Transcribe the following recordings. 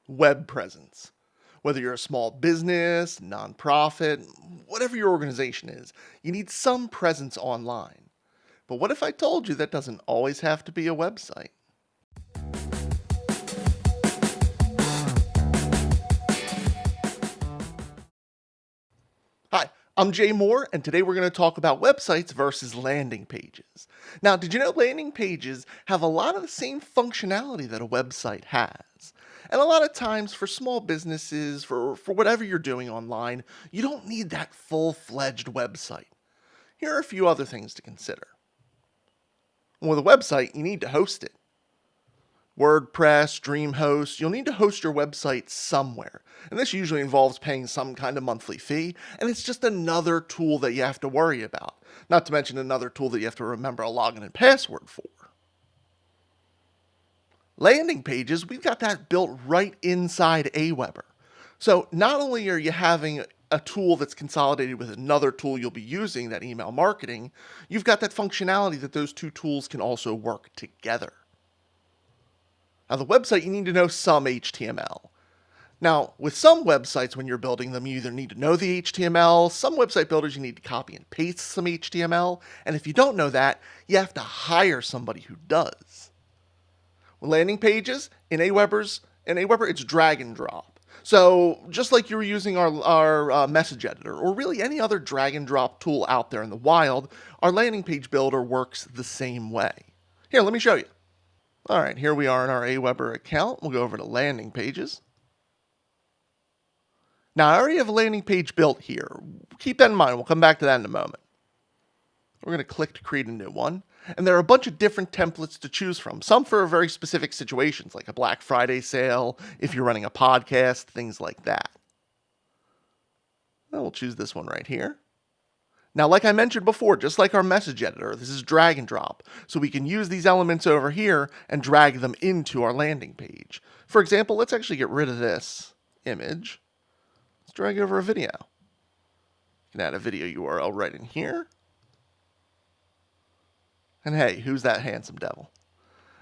Web presence. Whether you're a small business, nonprofit, whatever your organization is, you need some presence online. But what if I told you that doesn't always have to be a website? Hi, I'm Jay Moore, and today we're going to talk about websites versus landing pages. Now, did you know landing pages have a lot of the same functionality that a website has? And a lot of times for small businesses, for whatever you're doing online, you don't need that full-fledged website. Here are a few other things to consider. With a website, you need to host it. WordPress, DreamHost, you'll need to host your website somewhere. And this usually involves paying some kind of monthly fee, and it's just another tool that you have to worry about. Not to mention another tool that you have to remember a login and password for. Landing pages, we've got that built right inside Aweber. So not only are you having a tool that's consolidated with another tool you'll be using, that email marketing, you've got that functionality that those two tools can also work together. Now, the website, you need to know some HTML. Now, with some websites, when you're building them, you either need to know the HTML. Some website builders, you need to copy and paste some HTML. And if you don't know that, you have to hire somebody who does. With landing pages, in Aweber, it's drag and drop. So just like you were using our message editor, or really any other drag and drop tool out there in the wild, our landing page builder works the same way. Here, let me show you. All right, here we are in our Aweber account. We'll go over to landing pages. Now, I already have a landing page built here. Keep that in mind. We'll come back to that in a moment. We're going to click to create a new one. And there are a bunch of different templates to choose from. Some for very specific situations, like a Black Friday sale, if you're running a podcast, things like that. Well, we'll choose this one right here. Now, like I mentioned before, just like our message editor, this is drag and drop. So we can use these elements over here and drag them into our landing page. For example, let's actually get rid of this image. Let's drag over a video. You can add a video URL right in here. And hey, who's that handsome devil?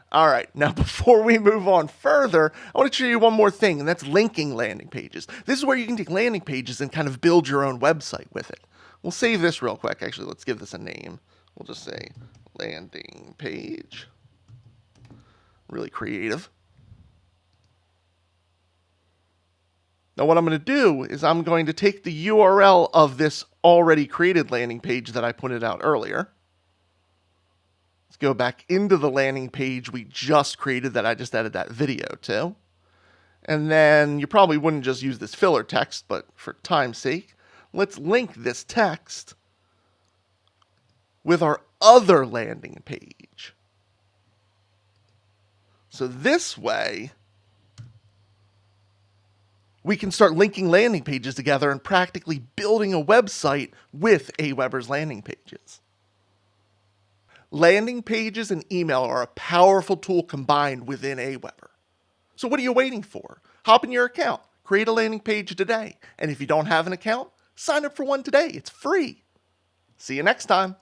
All right, now before we move on further, I want to show you one more thing, and that's linking landing pages. This is where you can take landing pages and kind of build your own website with it. We'll save this real quick. Actually, let's give this a name. We'll just say landing page. Really creative. Now what I'm going to do is I'm going to take the URL of this already created landing page that I pointed out earlier. Let's go back into the landing page we just created that I just added that video to. And then you probably wouldn't just use this filler text, but for time's sake, let's link this text with our other landing page. So this way, we can start linking landing pages together and practically building a website with Aweber's landing pages. Landing pages and email are a powerful tool combined within Aweber. So what are you waiting for? Hop in your account, create a landing page today, and if you don't have an account, sign up for one today. It's free. See you next time.